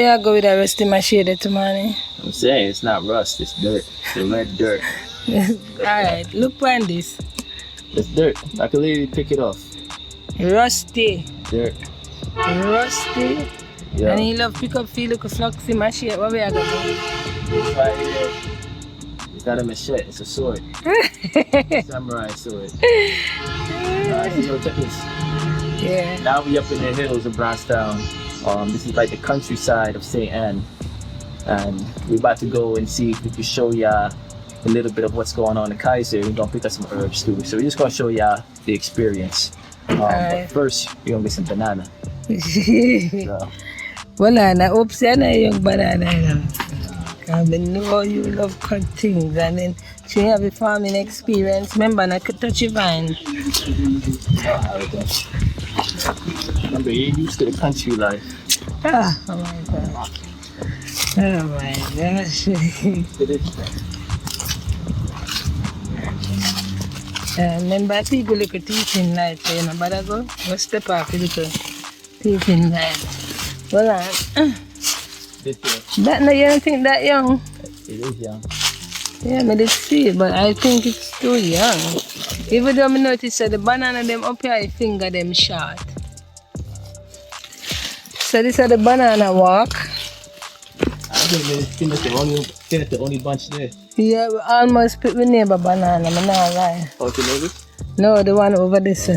you go with that rusty machete to money? I'm saying it's not rust, it's dirt. The red dirt. Alright, look on this. It's dirt. I can literally pick it off. Rusty. Dirt. Rusty. Yeah. And he love pick up feel like a fluxy machete. What we are going to do? It's right here. It's not a machete, it's a sword. Samurai sword. Yo, check this. Yeah. Now we up in the hills of Brownstown. This is like the countryside of St. Anne. And we're about to go and see if we can show y'all a little bit of what's going on in Kaiser. We're gonna pick up some herbs too. So we're just gonna show y'all the experience. But first, we're gonna get some banana. So. Banana, oops, I know young banana. I know you love cut things, and then she have a farming experience. Remember, I could touch your vine. Remember, you're used to the country life. Oh my God. Oh my gosh. Remember, people look at teaching light, you know, but I go step off a little teaching light. Well, that no, you don't think that young? It is young. Yeah, I did see it, but I think it's too young. Even though I notice that the banana them up here, I finger them short. So this is the banana walk. I think that's the only bunch there. Yeah, we almost pick the neighbor banana, I'm not lying. Oh, the neighbor? No, the one over this.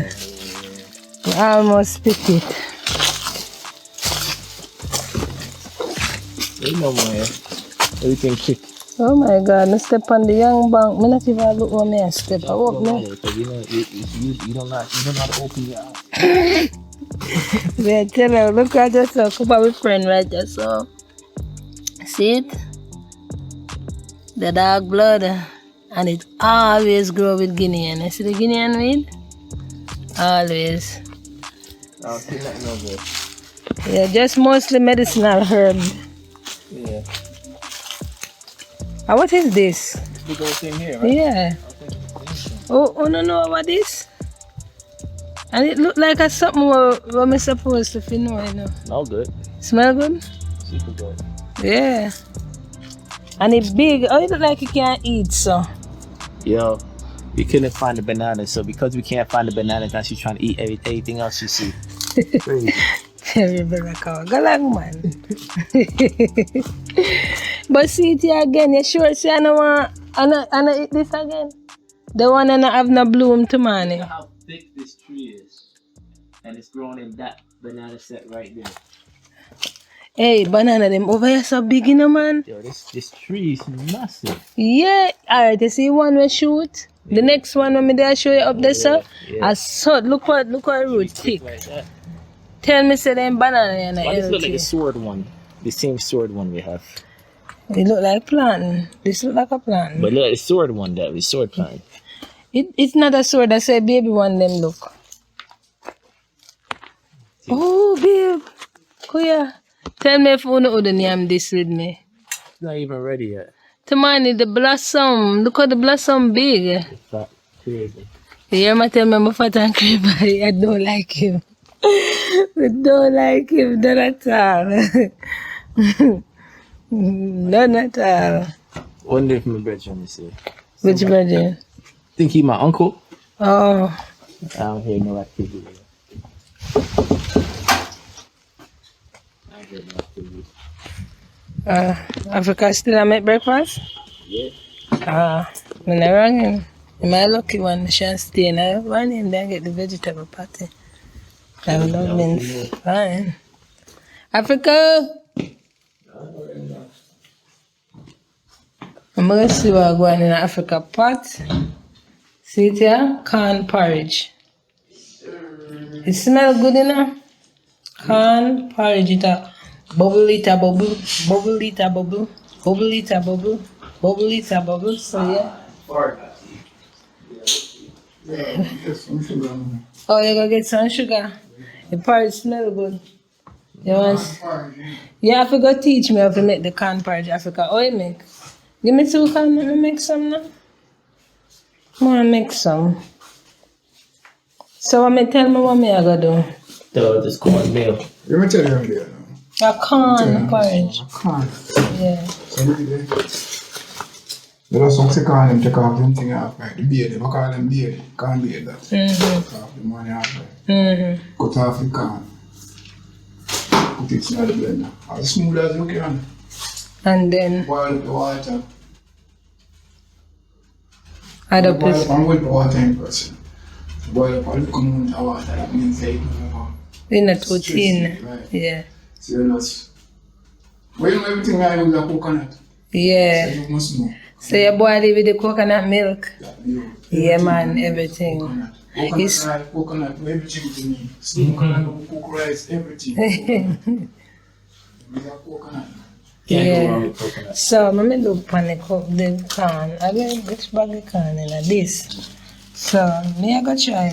We almost pick it. There's no more. Everything quick. Oh my God, I step on the young bank. I not even look what I step. I walk me. You don't know how to open your eyes. Yeah, tell her, look at yourself. Come on, with friend right there, so. See it? The dark blood. And it always grow with Guinean. You see the Guinean weed? Always. I don't see nothing over there. Yeah, just mostly medicinal herb. Yeah. And what is this? This big old thing here, right? Yeah. Oh, no, what is? And it look like a something what I'm supposed to know, you know. Smell good. Smell good? Super good. Yeah. And it's big. Oh, it look like you can't eat, so. Yo, we couldn't find the banana, so because we can't find the banana, now she's trying to eat everything else you see. Crazy. Go long, man. But see it here again. You sure see I don't want eat this again? The one and I have no bloom to man. Look how thick this tree is. And it's growing in that banana set right there. Hey, banana them over here so big, you know, man. Yo, this tree is massive. Yeah. Alright, you see one we shoot? Yeah. The next one when me there show you up there, sir. I saw look what root thick. Like that. Tell me say them banana and this look like a sword one. The same sword one we have. It look like plant. This look like a plant. But look, the sword one that we sword plant. It's not a sword, that's a baby one them look. Oh babe. Come here. Tell me if you know the name this with me. It's not even ready yet. Tamani, the blossom. Look how the blossom big. It's not crazy. You hear me tell me I'm fat and creepy. I don't like him. I don't like him, not at all. None at all. Wonder if my brother trying to say. Which brother? Think he my uncle? Oh. I don't hear no activity. Africa still make breakfast? Yeah. When I rang him, am I lucky one? I shall stay and I rang him then get the vegetable patty. I love him. Fine. Africa! I'm going to see what I'm going in Africa pot. See it here? Corn porridge. It smells good enough. Corn porridge. It a bubble, it a bubble, bubble, it a bubble, bubble, it a bubble, bubble, it a bubble. So yeah. Oh, you gonna get some sugar? The porridge smell good. You want? You have to go teach me how to make the corn porridge, Africa. Oh, you make? Give me 2 corn, let me make some now. Come on, make some. So, tell me what I gotta do. So, this cornmeal. Let me tell you how to do it now. A corn porridge. Corn. Yeah. So there are some corn them take off them thing off like the beard. They call them beard. Can't beard that. Take off the money off like. Cut off the corn. Put it in the blender. As smooth as you can. And then Boil the water. add up Boil it. up and wet the water in person. Boil up and look amount of water. That means they In a too thin. right. Yeah. So you just when everything I use a coconut. Yeah. So you must know. So you boil it with the coconut milk. That you. Yeah, man, everything. Coconut. It's- Coconut, rice, coconut, everything to me. Coconut, cook rice, everything. We have coconut. Can't Yeah. go wrong with coconut. So, I'm going to look for the corn. I mean, which bag of corn in this? So, me I go try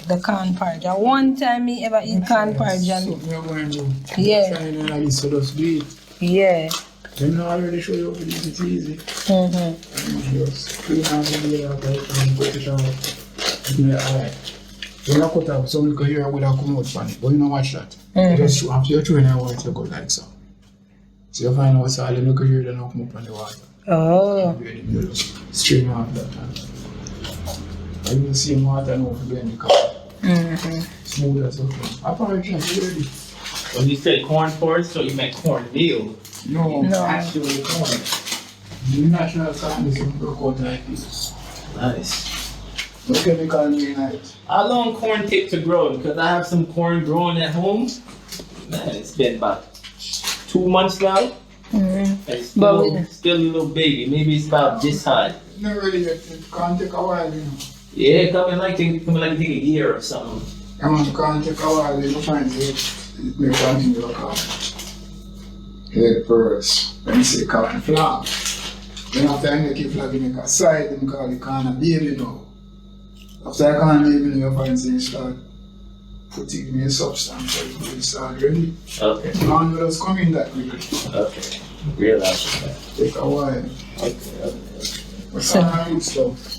the corn porridge. And one time me ever eat corn porridge and Something you're going to do. Yeah. Trying to like this, so just do it. yeah. Them not already show you how to do it, it's easy. Just clean out the layer of it and put it out. Yeah, alright. When I cut out, some little hair will have come out from it, but you don't watch that. You just show, after you're throwing it out, you go like so. So you find out what's all the little hair that don't come up on the water. Oh. You just stream off that and you will see water now for blend the color. Smooth as okay. Apparently, you ready. When you say corn porridge, so you make cornmeal. No, No. Actually corn. the natural corn is broke out like this. Nice. No chemical in it. How long corn take to grow? Because I have some corn growing at home. Man, it's been about 2 months now. And it's But still a little baby. Maybe it's about this high. Not really yet. It can't take a while, you know. Yeah, coming like take a year or something. I mean, it can't take a while, you find it. It may continue to come. Head first. When you say corn flour. Then after I make it flag, you make a side, then call it corn baby now. After I corn baby, you find it start putting in a substance, so it start ready. Okay. Corn will just come in that quickly. Okay. Realize that. Take a while. Okay. But corn good stuff.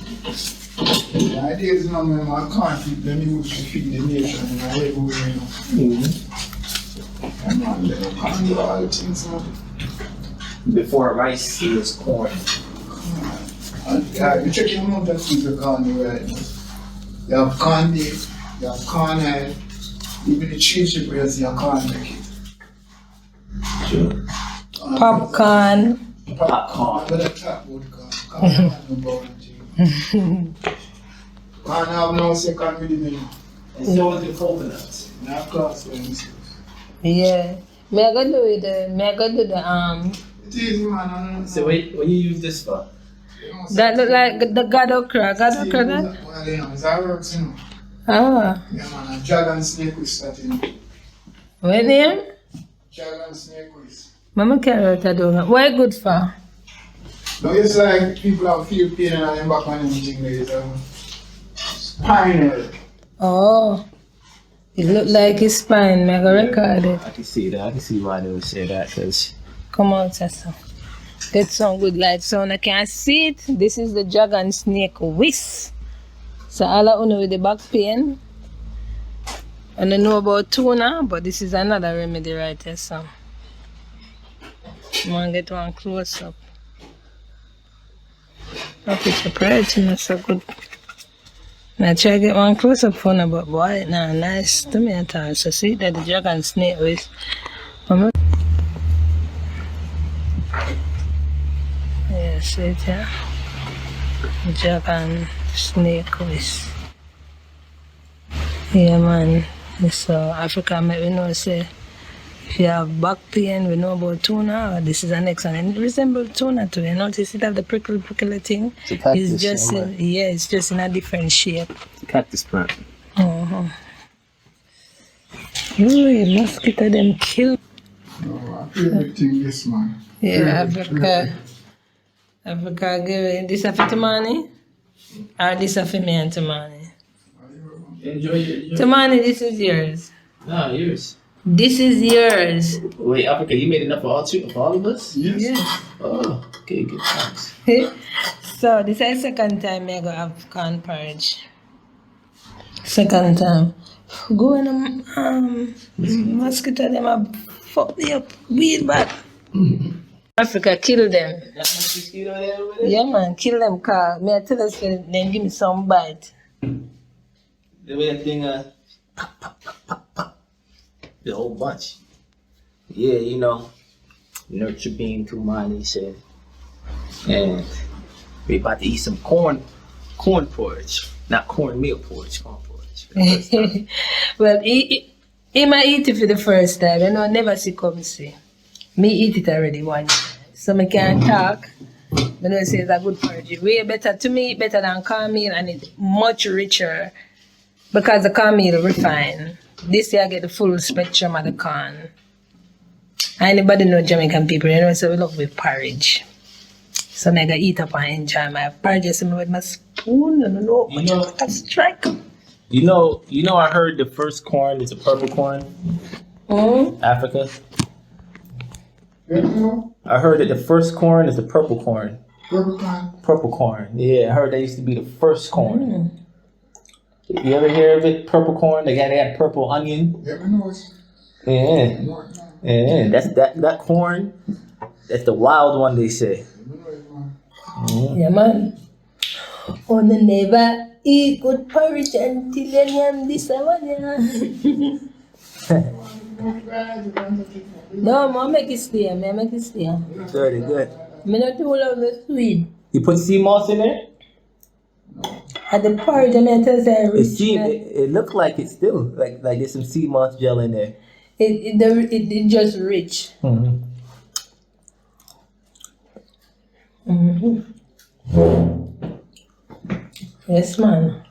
The idea is, you know, man, I can't feed them, you to feed the nation, and I hate who you know. And man, they can't do all the things, man. Before rice, it was corn. And you check your amount of things you can't do right now. You have corn beef, you have corn oil, even the cheese chip where you see you can't make it. Sure. Popcorn. Popcorn. I'm gonna talk about corn. Corn have no bounty. Corn have no second with the menu. And so is the coconuts. Now class for themselves. Yeah. Me I go do it. Me I go do the It is, man. So what you use this for? that look like the god okra. God okra that? Well, you know, it's how it works, you know. Ah. Yeah, man, a dragon snake with that, you know. What name? Dragon snake with. Mama carrot I do. What it good for? No, it's like people have feel pain and them back on anything there is spinal. Oh. It look like his spine. Me I go record it. I can see that. I can see why they would say that. Because Come out, Sasa. Get some good light sound. I can see it. This is the dragon snake whisk. So all I know with the back pain. And I know about tuna, but this is another remedy right here, so. I'm gonna get one close up. That picture pretty, not so good. Now try to get one close up for now, but boy, nah, nice to me at all. So see that the dragon snake whisk. Yeah, see it here? Dragon snake whisk. Yeah, man. So Africa, we know say if you have back pain, we know about tuna. This is the next one, and it resembles tuna too. You notice it have the prickly thing. It's a cactus, It's just yeah, it's just in a different shape. cactus plant. Ooh, mosquito them kill. No, I feel everything this, man. Yeah, Africa give it. This is for Tamani, or this is for me and Tamani. Enjoy it. Tamani, this is yours. No, yours. This is yours. Wait, Africa, you made enough for all of us? Yes. Yeah. Oh, okay, good times. So this is the second time I go have corn porridge. Second time. Go in mosquito them have fuck me up. Weed bad. Africa kill them. Yeah, man, kill them, car. Me I tell us, then give me some bite. The way that thing, the whole bunch. Yeah, you know, nurture being too mine, he said. And we about to eat some corn porridge. Not cornmeal porridge, corn porridge. Well, he might eat it for the first time. You know, never see come see. Me eat it already once. So me can't talk. But I say it's a good porridge. Way better to me, better than cornmeal, and it's much richer. Because the cornmeal refined. This year I get the full spectrum of the corn. Anybody know Jamaican people, you know, so we love with porridge. So I gotta eat up and enjoy my porridge with my spoon. I don't know, You know- I strike. You know, I heard the first corn is a purple corn, Africa. You know? I heard that the first corn is the purple corn. Purple corn. Purple corn. Yeah, I heard that used to be the first corn. You ever hear of it? Purple corn? They had purple onion. You ever know it? Yeah. Yeah. That's that corn. That's the wild one, they say. Yeah, man. Oh, no, never eat good porridge until you yam this one, yeah. No, I make it stay. I make it stay. Dirty good. Me not too love the sweet. You put sea moss in there? At the porridge, I mean, tell you, It looked like it's still like there's some sea moss gel in there. it just rich. Mm-hmm. Yes, man.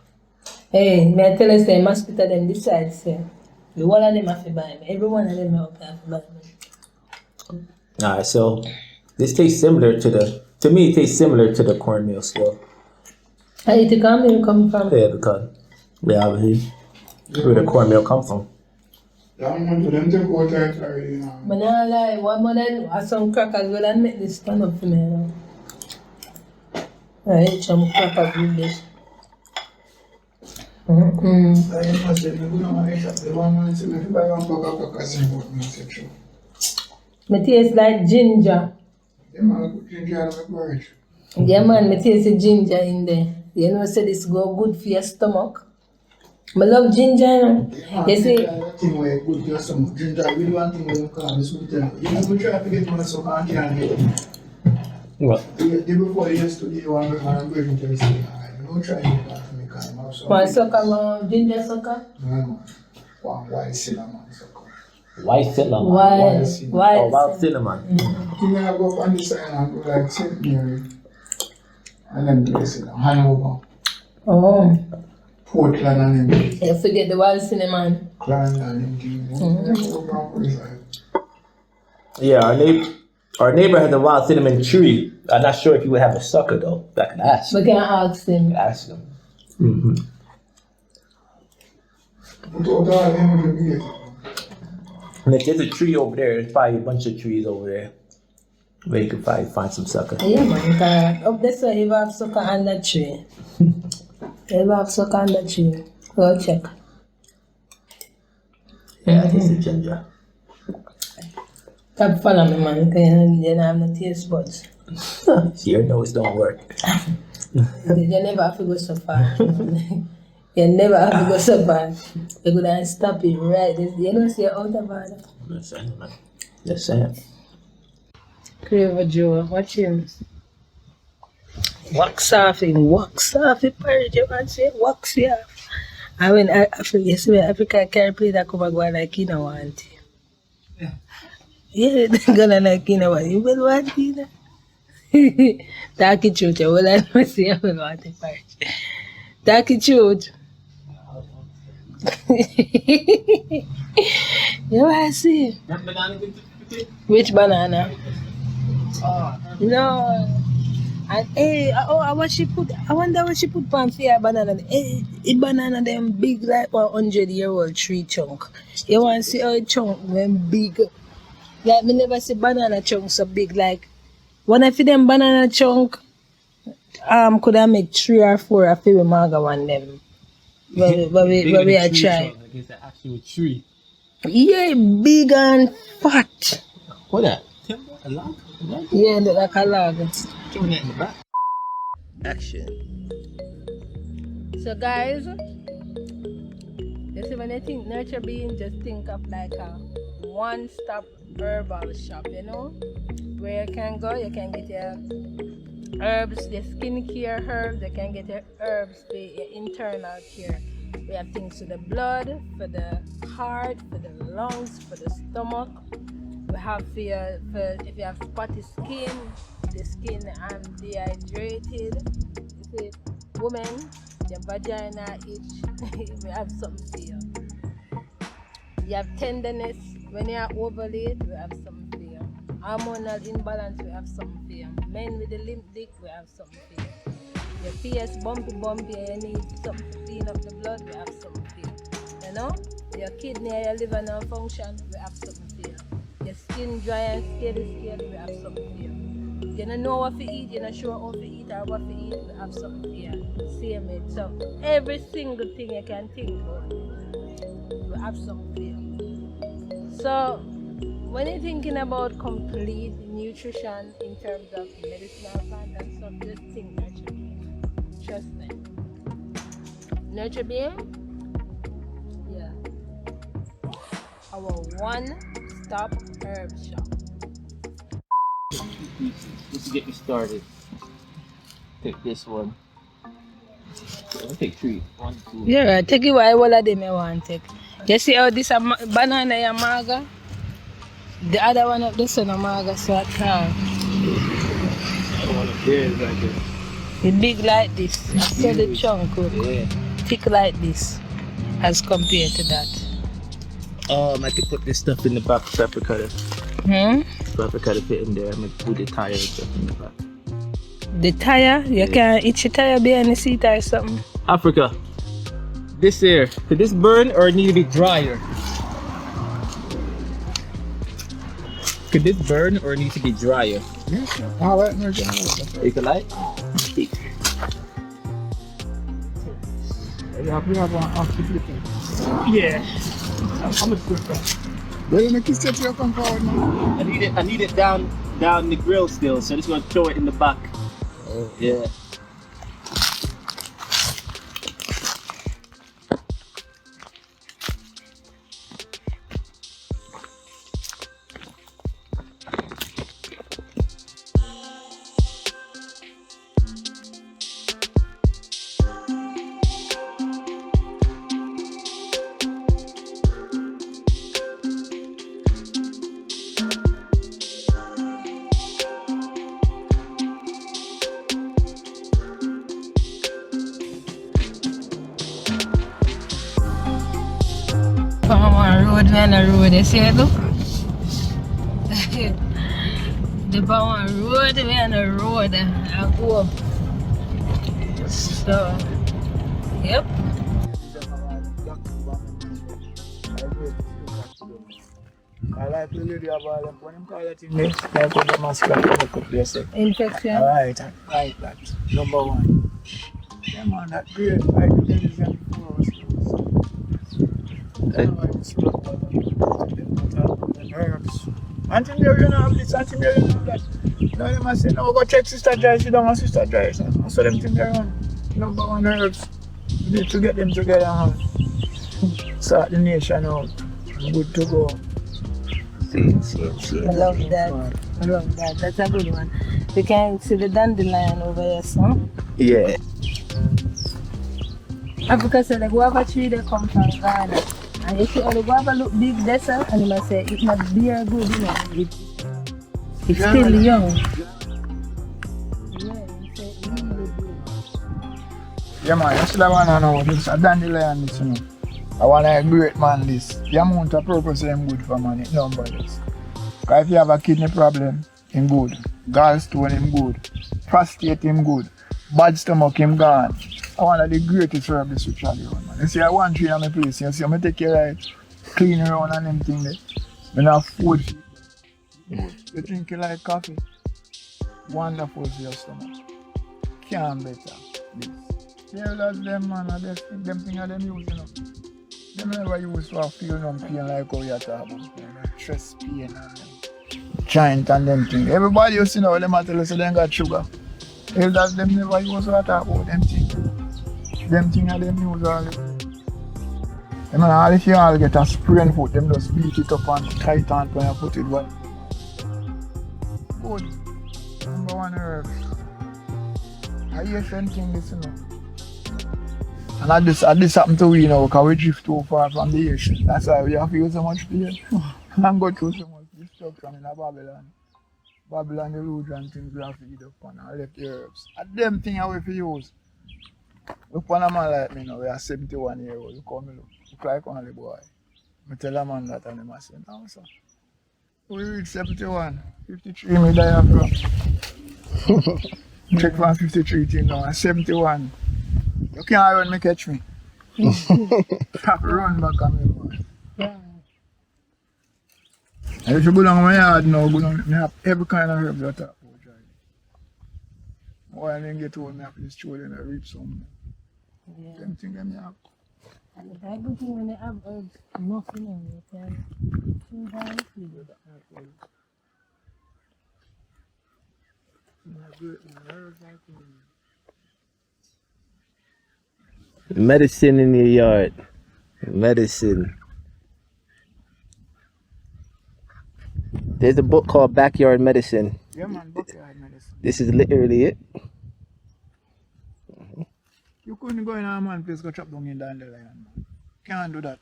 Hey, may I tell you, say, mosquito them decide, say, the one of them have to buy me. Every one of them have to buy me. Alright, so this tastes similar to me it tastes similar to the cornmeal still. I eat the cornmeal come from. Yeah, because obviously where the cornmeal come from. That one to them take out it already, you know. But now, like, one more than some crackers will and make this stand up for me, you know. I eat some crackers with this. I must say, me go down and eat the one man say, me if you buy one bag of crackers, you put me say true. Me taste like ginger. Yeah, man, put ginger in my porridge. Yeah, man, me taste the ginger in there. You know, say this go good for your stomach. I love ginger, you know. You see, That thing where good for your stomach. Ginger, really one thing where you call me sweet. You know, we try to get one so I can't get it. What? The day before yesterday, you want to go and bring it to the city. Don't try to get that for me because I'm also. one sucker, ginger sucker. No, one white cinnamon sucker. White cinnamon. White, Oh, white. wild cinnamon. You may go up on the side and go like St. Mary. And then place it Hanover, Oh, Portland and then you forget the wild cinnamon. Clan and then Yeah, our neighbor has a wild cinnamon tree. I'm not sure if he would have a sucker though. I can ask. We can ask him. Ask him. Mm-hmm. Put out all them in the gate. And if there's a tree over there, there's probably a bunch of trees over there where you can probably find some sucker. Yeah, man, because up this way, you have sucker on that tree. You have sucker on that tree. Go check. Yeah, I taste the ginger. Stop follow me, man, because you don't have no taste buds. Your nose don't work. You never have to go so far. You never have to go so far. You go and stop it right. You know, see, you're out of order. Just saying, man. Just saying. Craver Joe, watch him. Wax off him, porridge, you want to say, wax it off. And when Africa carry plate that come go like you know want it. Yeah, they're gonna like you know what you will want it. Talk it truth, you will not say I will want it porridge. Talk it truth. You want to see? Which banana? No. And hey, I wonder what she put on for your banana. Hey, it banana them big like 100-year-old tree chunk. You want to see how it chunk them big? Like me never see banana chunk so big. Like one of them banana chunk could I make 3 or 4 of the maga one them. But we are trying. Like it's an actual tree. Yeah, big and fat. What that? Timber? A log? A log? Yeah, look like a log. Throwing it in the back. Action. So guys, you see when you think nurture being, just think of like a one-stop herbal shop, you know? Where you can go, you can get your herbs, the skincare herbs, you can get your herbs for your internal care. We have things for the blood, for the heart, for the lungs, for the stomach. We have for if you have spotty skin, the skin dehydrated. You see, women, your vagina itch, we have something for you. You have tenderness, when you are overlaid, we have something for you. Hormonal imbalance, we have something for you. Men with the limp dick, we have something for you. Your face bumpy, you need something to clean up the blood, we have something for you. You know? Your kidney or your liver non function, we have something for you. Your skin dry and scaly, we have something for you. You don't know what to eat, you're not sure how to eat or what to eat, we have something for you. Same it. So every single thing you can think about, we have something for you. So when you're thinking about complete nutrition in terms of medicinal plant and stuff, just think nurture being. Trust me. Nurture being? Yeah. Our one-stop herb shop. Just to get me started. Take this one. I'll take 3. 1, 2. Yeah, right. Take it away, all of them I want to take. You see how this banana is maga? The other one up this one is maga, so I can't. It's big like this. I saw the chunk, thick like this, as compared to that. I could put this stuff in the back, pepper cutter. Pepper cutter fit in there. I'm gonna put the tire and stuff in the back. The tire? You can itch your tire behind the seat or something. Africa, this here, could this burn or need to be drier? Could this burn or need to be drier? Yes, all right, nurture. You can light? You have one after flipping. Yeah. I'm a stripper. Well, you make it set you come forward now. I need it down the grill still, so I'm just gonna throw it in the back. Oh. Yeah. Road, we on a road, you see it, look? The power road, we on a road and go up. So, yep. I like the lady about them. When you call that in there, I put the mask on the cup there. Infection. Alright, like that. Number 1. Yeah, man, that great. I do this and herbs. Until there you know this, until there you know that. Now they must say, no, go check Sister Joyce, you don't want Sister Joyce. So them think they're on number 1 herbs. You need to get them together and sort the nation out. Good to go. See. I love that. That's a good one. You can see the dandelion over here, son. Yeah. Africa said the guava tree they come from Ghana. And you see how the guava look big there, sir, and you must say it's not beer good, you know. It's still young. Yeah, it's really good. Yeah, man, you still I want to know this. A dandelion, this, you know. I want a great man this. The amount of purpose is good for man, it numbers. Because if you have a kidney problem, him good. Gallstone, him good. Prostate, him good. Bad stomach, him gone. I want the greatest herb this which I do, man. You see, I want tree on my place. You see, I'm going to take care of it, clean around and them thing there. When I have food, you drink it like coffee. Wonderful for your stomach. Can't better this. There are them, man, them thing them use, you know. Them never use for feel no pain like how you talk about. Chest pain and joint and them things. Everybody you see now, them a tell us they got sugar. Elders them never use to talk about them things. Them things are them use all. I mean, all if you all get a sprain foot, them just beat it up and tight on when you put it back. Good. Number one herb. I hear same thing this, you know. And this happened to we now because we drift too far from the ocean. That's why we have to use so much pain and go through so much destruction in Babylon. Babylon, the root and things we have to eat up on and left the herbs. And them things we have to use. Look on a man like me now, we are 71 years old. Look how me look like only boy. I tell a man that and I say, no sir. We reach 71, 53 me die from. Check from 53 till now, and 71. You can't run me catch me. Have to run back on me boy. Yeah. And if you go down my yard now, go down, I have every kind of herbs that I talk about. Why I didn't get told me I have to show them I reap some. Yeah. Them things them have. And the good thing when they have herbs, nothing on it, can too high feed it. Medicine in your yard. Medicine. There's a book called Backyard Medicine. Yeah man, backyard medicine. This is literally it. You couldn't go in a man's place go chop down in dandelion, man. Can't do that.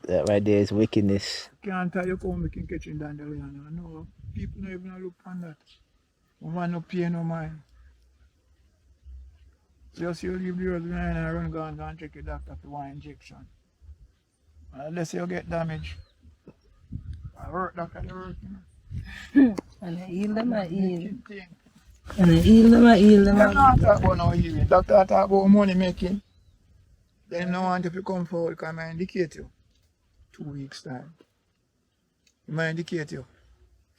That right there is wickedness. Can't tell you how we can catch in dandelion. No, people don't even look on that. Woman no pay no mind. Just you leave the road behind and go and check your doctor for one injection. Unless you get damage. I work doctor, they work, you know. And I heal them, I heal. Making thing. And I heal them, I heal them. Them not talk about no healing. Doctor talk about money making. Then no want you to come forward because I indicate you 2 weeks time. I might indicate you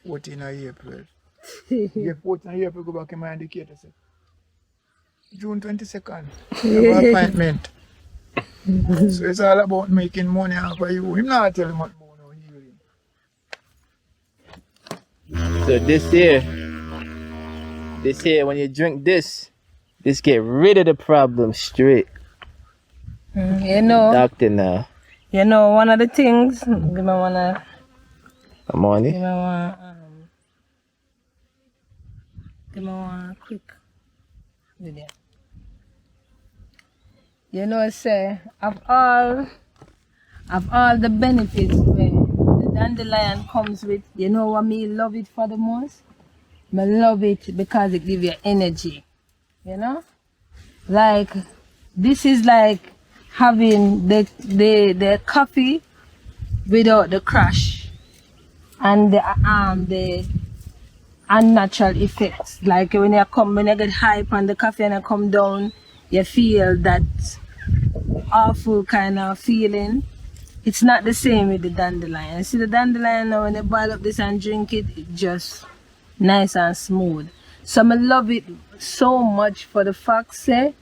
14 of April. Get 14 of April, go back in my indicator. Say, June 22nd, you have an appointment. So it's all about making money off of you. I'm not telling much about no healing. So this here, when you drink this get rid of the problem straight. You know, Doctor now. you know, one of the things, give me one, Money. give me one quick video. You know, say, of all the benefits where the dandelion comes with, you know what me love it for the most? I love it because it gives you energy, you know? Like, this is like having the coffee without the crash and the unnatural effects. Like when you get hype on the coffee and you come down, you feel that awful kind of feeling. It's not the same with the dandelion. See the dandelion now, when you boil up this and drink it, it's just nice and smooth. So I love it so much for the fact say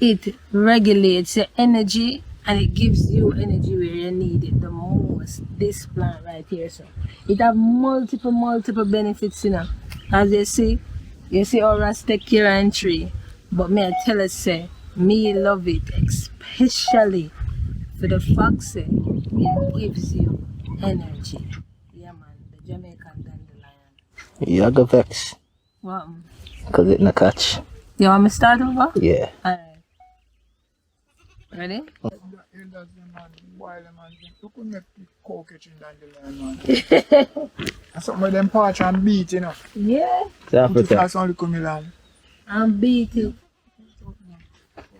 it regulates your energy and it gives you energy where you need it the most. This plant right here, so it have multiple benefits, you know. As you see all Rasta take care and tree. But me I tell you say, me love it especially for the fact say it gives you energy. Yeah man, the Jamaican dandelion. Yeah, I go vex. What? Cause it not catch. You want me to start over? Yeah. Alright. Ready? Elders them man, boil them and drink. You couldn't make the cow catching dandelion, man. And some of them parch and beat, you know. Yeah. South Put it Africa. as only come along. And beat it.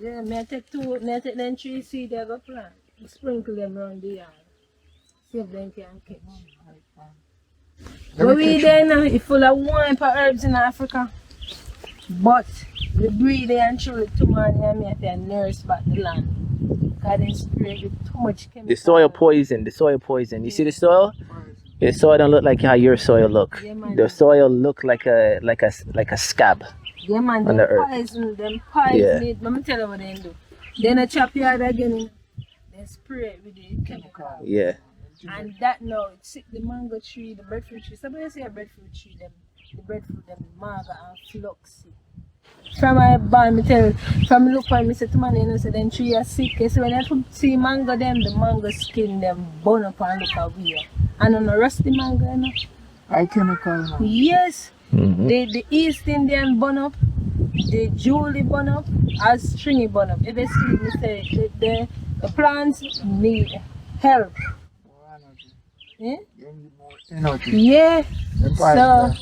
Yeah, me I take them 3 seeds I go plant. Sprinkle them around the yard. See if them can catch. But we there now, it's full of wine for herbs in Africa. But we breed it and throw it too many and me have to nurse back the land. Because they spray with too much chemical. The soil poison. You see the soil? The soil don't look like how your soil look. Yeah, man. The soil look like a scab. Yeah man, on them the earth. poison Yeah. it. Let me tell you what they do. Then a chop yard again. Then spray it with the chemical. Yeah. And that now it sick the mango tree, the breadfruit tree. Somebody say a breadfruit tree, them the breadfruit them maga and fluxy. From my barn, me tell from look for me say to man, you know, say them tree are sick. So when I see mango them, the mango skin them burn up and look away. And on a rusty mango, you know. I chemical man. Yes. Mm-hmm. The East Indian burn up, the Julie burn up, as stringy burn up. If you see me say the plants need help. Eh? Yeah. So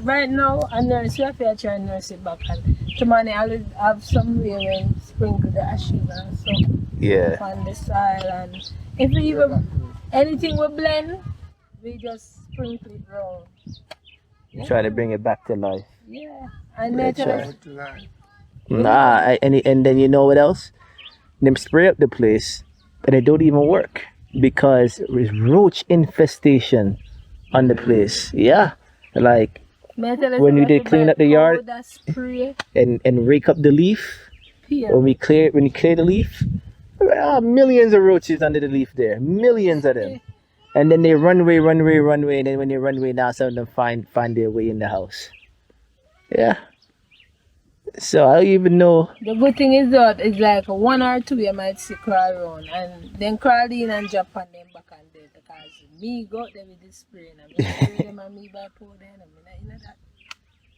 right now I nurse we have to try and nurse it back and tomorrow I'll have some way when sprinkle the ashes and stuff Yeah. on the soil and if we even anything we blend we just sprinkle it round. Try to bring it back to life. Yeah. And later And then you know what else? Them spray up the place and it don't even work because there's roach infestation on the place. Yeah. Like when you did clean up the yard and rake up the leaf, when you clear the leaf, millions of roaches under the leaf there. Millions of them. And then they run away, and then when they run away now some of them find their way in the house. Yeah. So I don't even know. The good thing is that it's like 1 or 2 you might see crawl around and then crawl in and jump on them back and dead because me go there with this spray and I spray them and me by pour them and you know that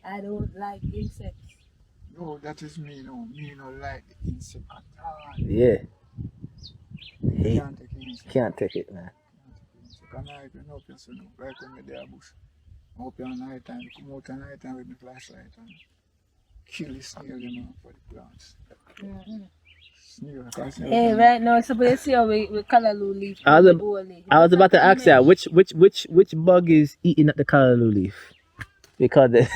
I don't like insects. No, that is me no. Me no like the insect at all. Yeah. Hey, Can't take insect. can't take it, man. Can't take insect. And I open so no. Like when me there bush. Open night time, come out at night time with my flashlight and kill the snail them off for the plants. Snail, I can't snail. Hey, right now, so you see how we callaloo leaf. I was about to ask that which bug is eating at the callaloo leaf? Because the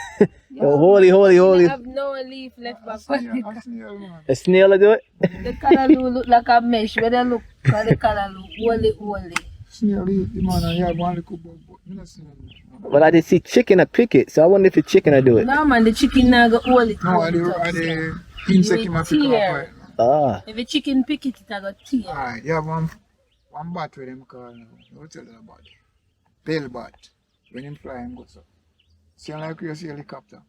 holy. I have no leaf left back. A snail, man. A snail will do it? The callaloo look like a mesh. When they look at the callaloo, holy. Snail eat the man and you have one little bug, but me not see none. But I did see chicken a pick it, so I wonder if the chicken will do it. No man, the chicken now go hold it. No, the insect in my pick up. Ah. If the chicken pick it, it a go tear. Alright, you have one bat with them call now. What tell you about it? Pale bat. When him fly, him goes up. See like you see helicopter.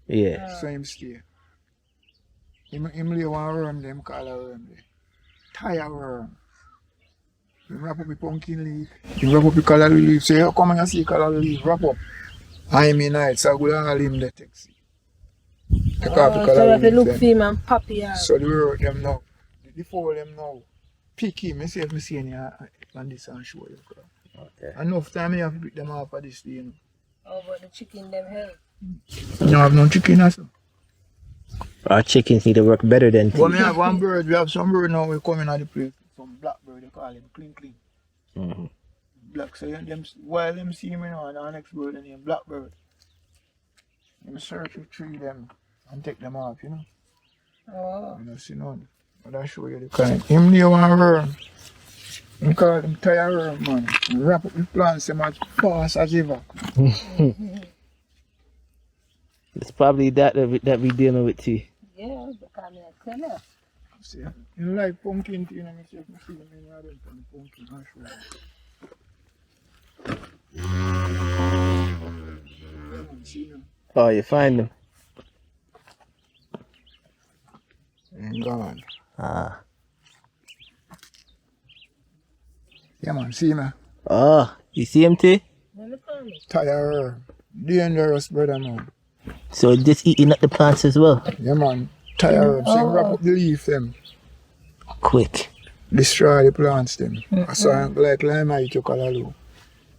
Yeah. So him stay. Him lay one worm them call a worm there. Tire worm. Him wrap up the pumpkin leaf. Him wrap up the color leaf. Say, so come and see color leaf. Wrap up. I'm in night, so I go all him the taxi. Take off the color so if you leaf. look for him and pop it out. So the world them now. The four them now. Pick him. I see if I see any on this and show you. Okay. Enough time I have to pick them off of this day, you know. Oh, but the chicken them help. You have no chicken also. Our chickens need to work better than But we have one bird, we have some bird now we come in at the place. Some black bird, they call him clean. Mm-hmm. Black, so them, while them see me now and our next bird and them black bird. Them search for tree them and take them off, you know. Oh. You know, see none. But I show you the kind. Him near one worm. We call him tire worm, man. And wrap up the plants them as fast as ever. It's probably that we dealing with too. Yeah, because I tell you. See, you like pumpkin tea, and I see them in the pumpkin. I show you. Oh, you find them? And gone. Ah. Yeah, man, see me. Oh, you see him too? Tire, dangerous brother, man. So just eating up the plants as well? Yeah, man. Tire, so wrap up the leaf them. Quick. Destroy the plants them. I saw him like lime I took all alone.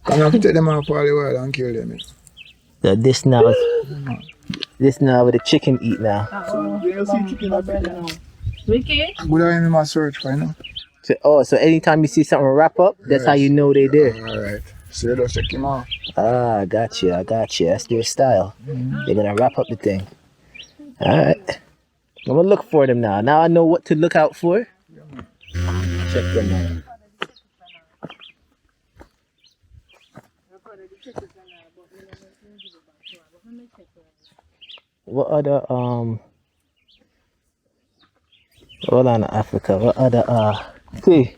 Come and take them off all the while and kill them. So this now with the chicken eat now. So you see chicken up there now. Ricky? Good eye me my search for, you know. So anytime you see something wrap up, that's how you know they there. Alright. So you just check him out. Ah, I got you. That's their style. They're gonna wrap up the thing. Alright. I'm gonna look for them now. Now I know what to look out for. Check them out. What other Hold on, Africa. What other T?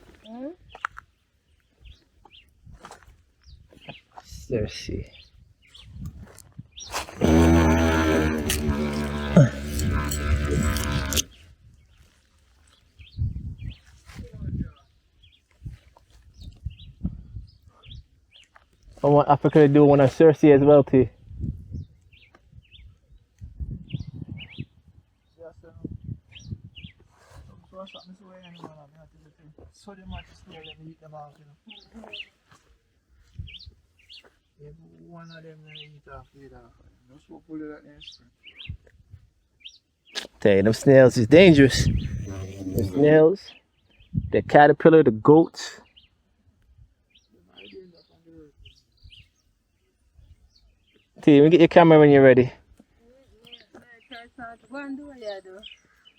Cersei. I want Africa to do one of Cersei as well, T. One of them eat off later. No smoke pull it out next. Tell you, them snails is dangerous. The snails, the caterpillar, the goats. T, let me get your camera when you're ready.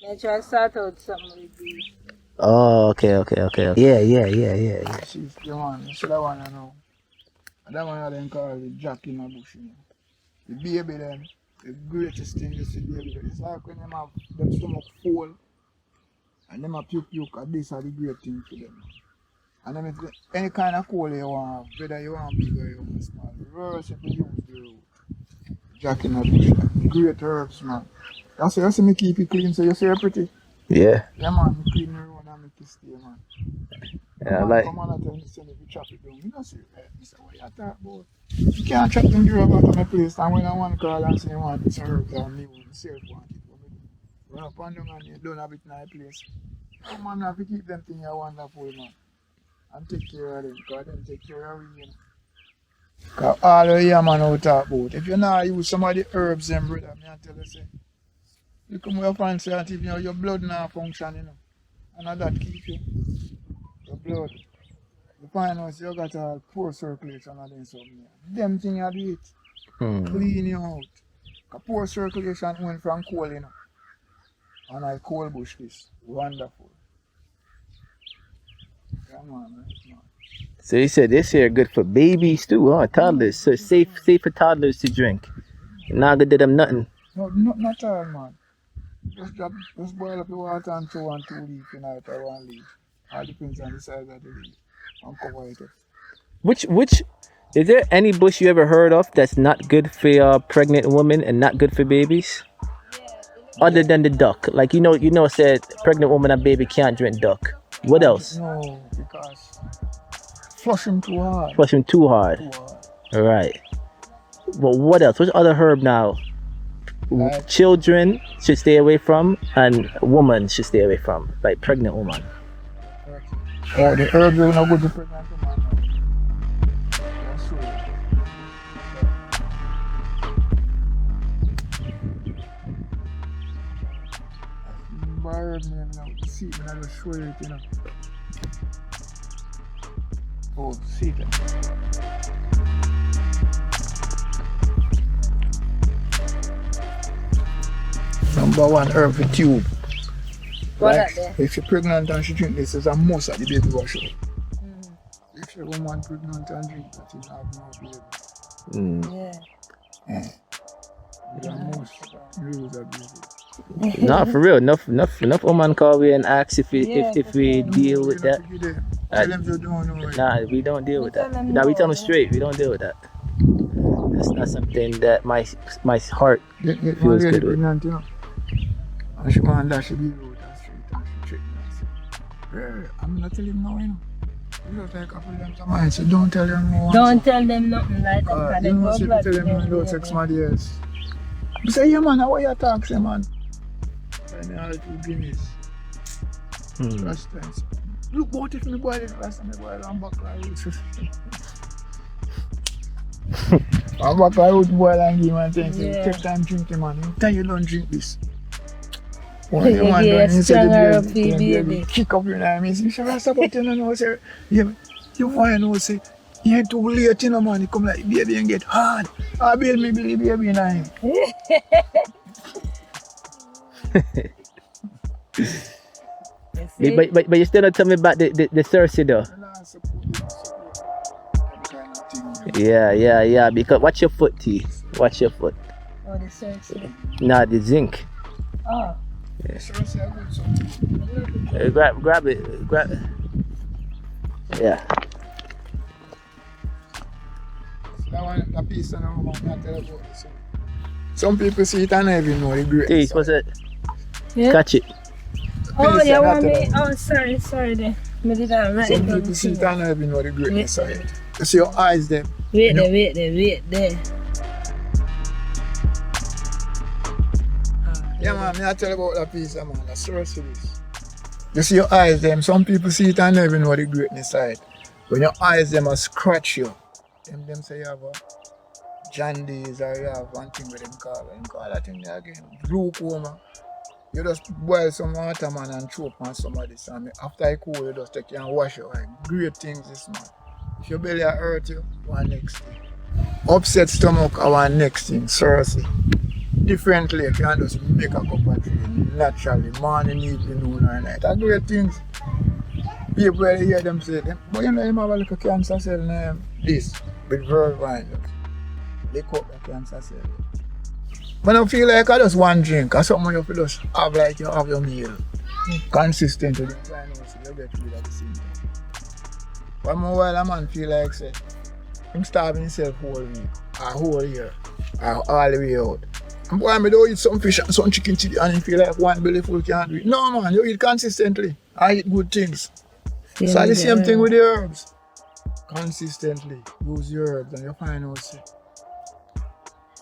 I try to start out something with these. Oh, okay. Yeah. See, the one, you see that one I know. That one I then call the jack in the bush, you know. The baby then, the greatest thing is the baby. It's like when them have them stomach full and them have puke, and this are the great thing for them. And then if any kind of coal you want, whether you want big or you want small, reverse if you use the jack in the bush, like, great herbs, man. That's why you see me keep it clean, so you see it pretty. Yeah. Yeah, man, me clean the road and make it stay, man. Yeah, like. Come on, I tell you, if you chop it down, you don't see it. I say, what you talk about? You can't chop them grove out of my place, and when I want to call and say, I want this herb and me want myself want it. Run up and down and you don't have it in my place. Oh, man, I have to keep them things wonderful, man. And take care of them, because them take care of you, know. Because all of you, man, out talk about. If you not use some of the herbs, them, brother, me I tell you, say, you come with a fancy and if your blood not function, you know. And that keep you. Your blood. You find out you got a poor circulation and then something. Them things you do it. Clean you out. Because poor circulation went from coal, you know. And I coal bush this. Wonderful. Come on, man. So you said this here good for babies too, huh? Toddlers. So it's safe for toddlers to drink. Not good to them nothing. No, not all, man. Just boil up the water and throw on 2 leaves in it or 1 leaf. All depends on the size of the leaf. And cover it up. Which is there any bush you ever heard of that's not good for pregnant women and not good for babies? Other than the duck, like you know, said pregnant woman and baby can't drink duck. What else? No, because flush them too hard. Flush them too hard. All right. Well, what else? What's other herb now? Children should stay away from, and women should stay away from, like pregnant woman. Oh, the herbs are not good to pregnant woman. That's true. Herb name now. See, I will show you it, you know. Oh, see it. Number 1 herb for tube. Like, if you're pregnant and she drink this, it's a must at the baby wash up. If you're a woman pregnant and drink that, you have no baby. Yeah. It's a must. Lose a baby. Nah, for real. Enough woman call me and ask if we deal with that. Tell them you don't know. Nah, we don't deal with that. Nah, we tell them straight. We don't deal with that. That's not something that my heart feels good with. Pregnant, you know. And she want that she be rude and straight and she trick me. I'm not telling now, you know. You just like couple them to mind, so don't tell them no. Don't tell them nothing like that. You know, if you tell them you don't sex my dears. You say, yeah man, how you talk, say man? I know how to do this. Last time. Look what if me boil it last time I boil and back like this. I'm back like would boil and give man things. Take time drinking man. You tell you don't drink this. When you want done, you say the baby kick up your name. You say, Rasta, but you know, say, you want to know, say, you're too late, you know, man. You come like baby and get hard. I build me believe baby in him. But you still don't tell me about the Cersei though. Yeah. Because watch your foot, T. Watch your foot. Oh, the Cersei. Nah, the zinc. Oh. Seriously, I good something. Grab it. Grab it. Yeah. That one, that piece of now, man, I tell you about this one. Some people see it and even know the greatness. Hey, what's it? Yeah. Catch it. Oh, Piece you and want I tell me? you. Oh, sorry there. Me did that right. Some people see it and even know the greatness of it. You see your eyes them. Wait you know. there. Yeah man, me I tell you about that piece man, that's seriously this. You see your eyes them, some people see it and even know the greatness of it. When your eyes them a scratch you, them say you have a jaundice or you have one thing with them call that thing there again, glaucoma. You just boil some water man and choke on some of this and after it cool you just take it and wash your eye. Great things this man. If your belly hurt you, one next thing. Upset stomach or one next thing, seriously. Differently, you can just make a cup of tea naturally, morning, evening, noon or night. That's great things. People when they hear them say, but you know, you have a little cancer cell in this, with vervine. They cut the cancer cell. When I feel like I just one drink, or something you feel just have like you have your meal. Consistently, you get rid of the symptom. One more while a man feel like say, I'm starving himself whole week, or whole year, or all the way out. And boy, I don't eat some fish and some chicken chili and you feel like one belly full can't do it. No man, you eat consistently. I eat good things. Yeah, So the same thing with the herbs. Consistently use your herbs and you find out say,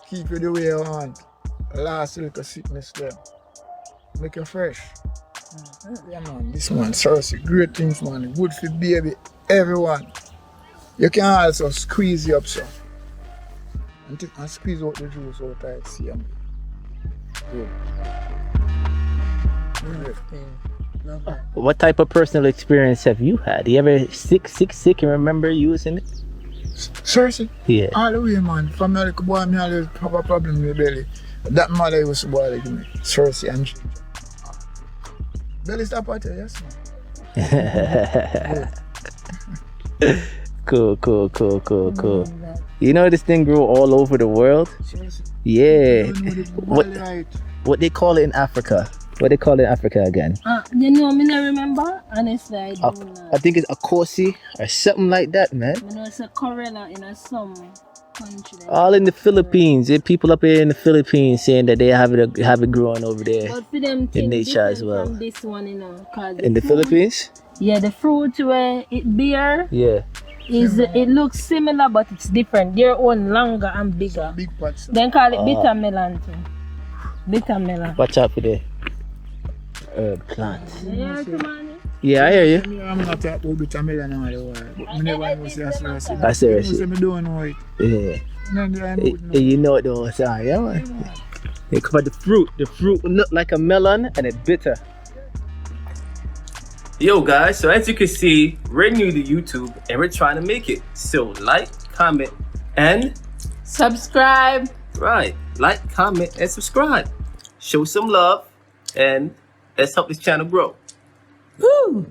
keep you the way you want. Last little sickness there. Make you fresh. Yeah man, this man, seriously, great things man. Good for baby, everyone. You can also squeeze you up so. And squeeze out the juice out of it, see. Good. What type of personal experience have you had? You ever sick and remember using it? Seriously? Yeah. All the way, man. From my little boy, I always have a problem with my belly. That mother used to boil it me. Seriously and ginger. Belly stop out there, yes, man. Cool. You know this thing grew all over the world? Seriously. Yeah. You know the What belly right. what they call it in Africa? What they call it in Africa again? You know, me not remember. Honestly, I do not. I think it's Akosi or something like that, man. You know, it's a Corella in some country. All in the Philippines. There are people up here in the Philippines saying that they have it growing over there. But for them in nature as well. From this one, you know, cause In the fruit- Philippines? Yeah, the fruit where it bear Yeah. it looks similar, but it's different. Their own longer and bigger. Big pots. Then call it bitter melon too. Bitter melon. Watch out for the plant. Yeah, come on. Yeah, I hear you. I'm not talking about bitter melon all the while. But I never know say that's I seriously. I don't know it. Yeah. You know it though, so yeah man. They cover the fruit. The fruit look like a melon and it's bitter. Yo guys, so as you can see, we're new to YouTube and we're trying to make it. So like, comment, and Subscribe. right, like, comment, and subscribe. Show some love and let's help this channel grow. Woo!